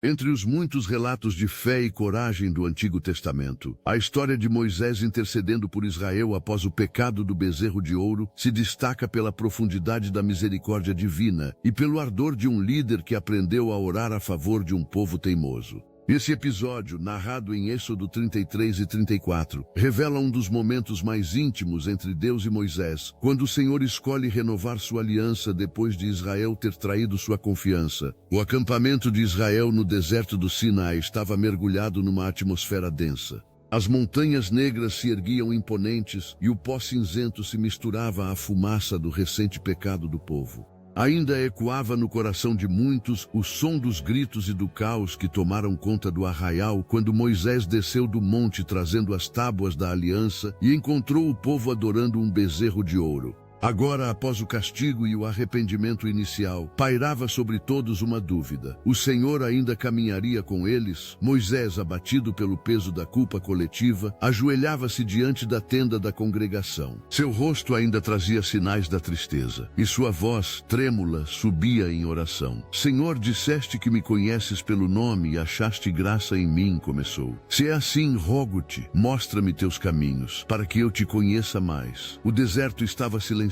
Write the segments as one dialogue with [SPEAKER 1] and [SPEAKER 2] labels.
[SPEAKER 1] Entre os muitos relatos de fé e coragem do Antigo Testamento, a história de Moisés intercedendo por Israel após o pecado do bezerro de ouro se destaca pela profundidade da misericórdia divina e pelo ardor de um líder que aprendeu a orar a favor de um povo teimoso. Esse episódio, narrado em Êxodo 33 e 34, revela um dos momentos mais íntimos entre Deus e Moisés, quando o Senhor escolhe renovar sua aliança depois de Israel ter traído sua confiança. O acampamento de Israel no deserto do Sinai estava mergulhado numa atmosfera densa. As montanhas negras se erguiam imponentes e o pó cinzento se misturava à fumaça do recente pecado do povo. Ainda ecoava no coração de muitos o som dos gritos e do caos que tomaram conta do arraial quando Moisés desceu do monte trazendo as tábuas da aliança e encontrou o povo adorando um bezerro de ouro. Agora, após o castigo e o arrependimento inicial, pairava sobre todos uma dúvida. O Senhor ainda caminharia com eles? Moisés, abatido pelo peso da culpa coletiva, ajoelhava-se diante da tenda da congregação. Seu rosto ainda trazia sinais da tristeza, e sua voz, trêmula, subia em oração. Senhor, disseste que me conheces pelo nome e achaste graça em mim, começou. Se é assim, rogo-te, mostra-me teus caminhos, para que eu te conheça mais. O deserto estava silencioso.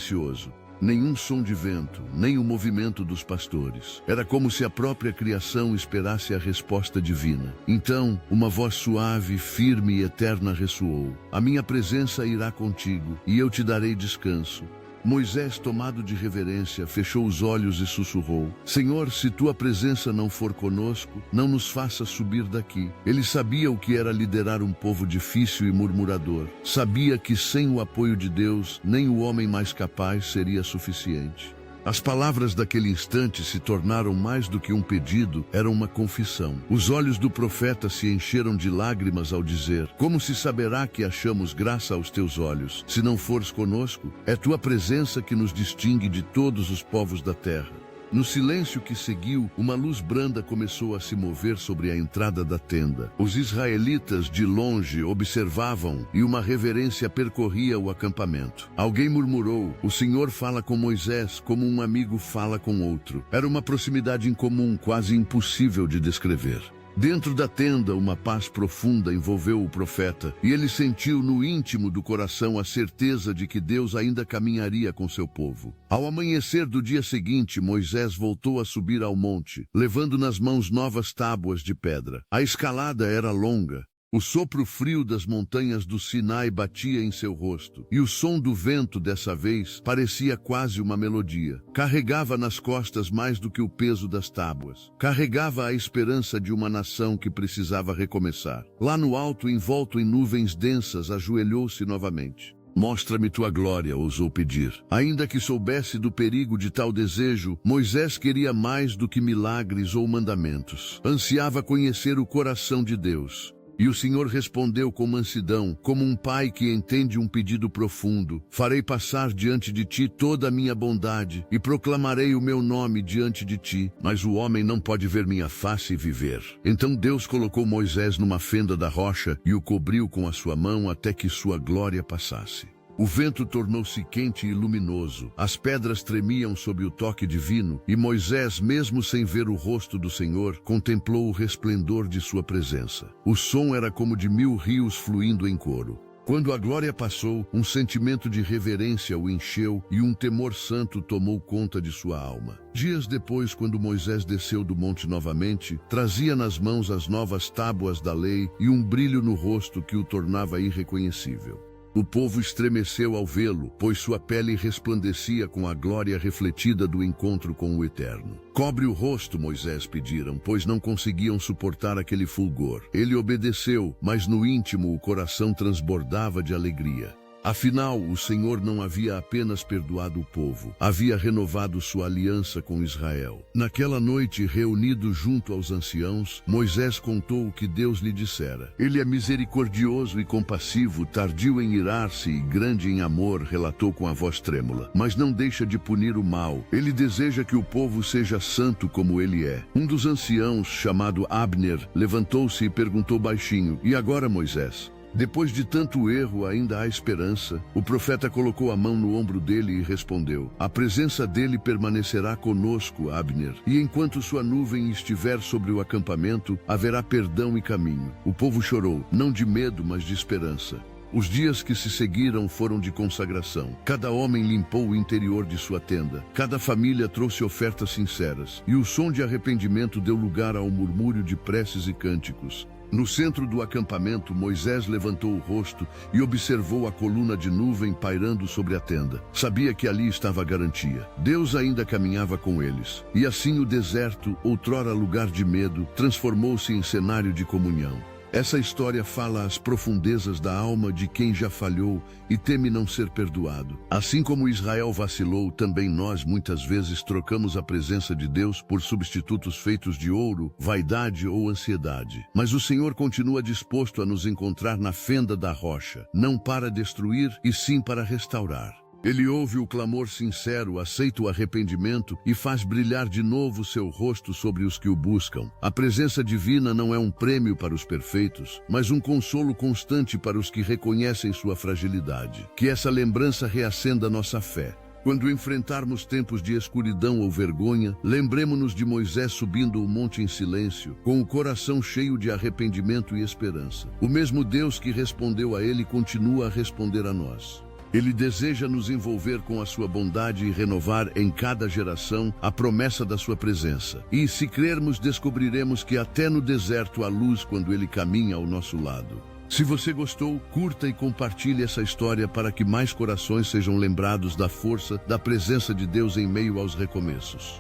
[SPEAKER 1] Nenhum som de vento, nem o movimento dos pastores. Era como se a própria criação esperasse a resposta divina. Então, uma voz suave, firme e eterna ressoou. A minha presença irá contigo, e eu te darei descanso. Moisés, tomado de reverência, fechou os olhos e sussurrou: Senhor, se tua presença não for conosco, não nos faças subir daqui. Ele sabia o que era liderar um povo difícil e murmurador. Sabia que sem o apoio de Deus, nem o homem mais capaz seria suficiente. As palavras daquele instante se tornaram mais do que um pedido, eram uma confissão. Os olhos do profeta se encheram de lágrimas ao dizer: Como se saberá que achamos graça aos teus olhos, se não fores conosco? É tua presença que nos distingue de todos os povos da terra. No silêncio que seguiu, uma luz branda começou a se mover sobre a entrada da tenda. Os israelitas de longe observavam e uma reverência percorria o acampamento. Alguém murmurou: O Senhor fala com Moisés como um amigo fala com outro. Era uma proximidade incomum, quase impossível de descrever. Dentro da tenda, uma paz profunda envolveu o profeta, e ele sentiu no íntimo do coração a certeza de que Deus ainda caminharia com seu povo. Ao amanhecer do dia seguinte, Moisés voltou a subir ao monte, levando nas mãos novas tábuas de pedra. A escalada era longa. O sopro frio das montanhas do Sinai batia em seu rosto, e o som do vento dessa vez parecia quase uma melodia. Carregava nas costas mais do que o peso das tábuas. Carregava a esperança de uma nação que precisava recomeçar. Lá no alto, envolto em nuvens densas, ajoelhou-se novamente. Mostra-me tua glória, ousou pedir. Ainda que soubesse do perigo de tal desejo, Moisés queria mais do que milagres ou mandamentos. Ansiava conhecer o coração de Deus. E o Senhor respondeu com mansidão, como um pai que entende um pedido profundo: Farei passar diante de ti toda a minha bondade, e proclamarei o meu nome diante de ti, mas o homem não pode ver minha face e viver. Então Deus colocou Moisés numa fenda da rocha e o cobriu com a sua mão até que sua glória passasse. O vento tornou-se quente e luminoso, as pedras tremiam sob o toque divino, e Moisés, mesmo sem ver o rosto do Senhor, contemplou o resplendor de sua presença. O som era como de 1000 rios fluindo em coro. Quando a glória passou, um sentimento de reverência o encheu e um temor santo tomou conta de sua alma. Dias depois, quando Moisés desceu do monte novamente, trazia nas mãos as novas tábuas da lei e um brilho no rosto que o tornava irreconhecível. O povo estremeceu ao vê-lo, pois sua pele resplandecia com a glória refletida do encontro com o Eterno. Cobre o rosto, Moisés pediram, pois não conseguiam suportar aquele fulgor. Ele obedeceu, mas no íntimo o coração transbordava de alegria. Afinal, o Senhor não havia apenas perdoado o povo, havia renovado sua aliança com Israel. Naquela noite, reunido junto aos anciãos, Moisés contou o que Deus lhe dissera. Ele é misericordioso e compassivo, tardio em irar-se e grande em amor, relatou com a voz trêmula. Mas não deixa de punir o mal. Ele deseja que o povo seja santo como ele é. Um dos anciãos, chamado Abner, levantou-se e perguntou baixinho: E agora, Moisés? Depois de tanto erro, ainda há esperança. O profeta colocou a mão no ombro dele e respondeu: a presença dele permanecerá conosco, Abner, e enquanto sua nuvem estiver sobre o acampamento, haverá perdão e caminho. O povo chorou, não de medo, mas de esperança. Os dias que se seguiram foram de consagração. Cada homem limpou o interior de sua tenda. Cada família trouxe ofertas sinceras. E o som de arrependimento deu lugar ao murmúrio de preces e cânticos. No centro do acampamento, Moisés levantou o rosto e observou a coluna de nuvem pairando sobre a tenda. Sabia que ali estava a garantia. Deus ainda caminhava com eles. E assim o deserto, outrora lugar de medo, transformou-se em cenário de comunhão. Essa história fala às profundezas da alma de quem já falhou e teme não ser perdoado. Assim como Israel vacilou, também nós muitas vezes trocamos a presença de Deus por substitutos feitos de ouro, vaidade ou ansiedade. Mas o Senhor continua disposto a nos encontrar na fenda da rocha, não para destruir, e sim para restaurar. Ele ouve o clamor sincero, aceita o arrependimento e faz brilhar de novo seu rosto sobre os que o buscam. A presença divina não é um prêmio para os perfeitos, mas um consolo constante para os que reconhecem sua fragilidade. Que essa lembrança reacenda nossa fé. Quando enfrentarmos tempos de escuridão ou vergonha, lembremo-nos de Moisés subindo o monte em silêncio, com o coração cheio de arrependimento e esperança. O mesmo Deus que respondeu a ele continua a responder a nós. Ele deseja nos envolver com a sua bondade e renovar em cada geração a promessa da sua presença. E se crermos, descobriremos que até no deserto há luz quando ele caminha ao nosso lado. Se você gostou, curta e compartilhe essa história para que mais corações sejam lembrados da força da presença de Deus em meio aos recomeços.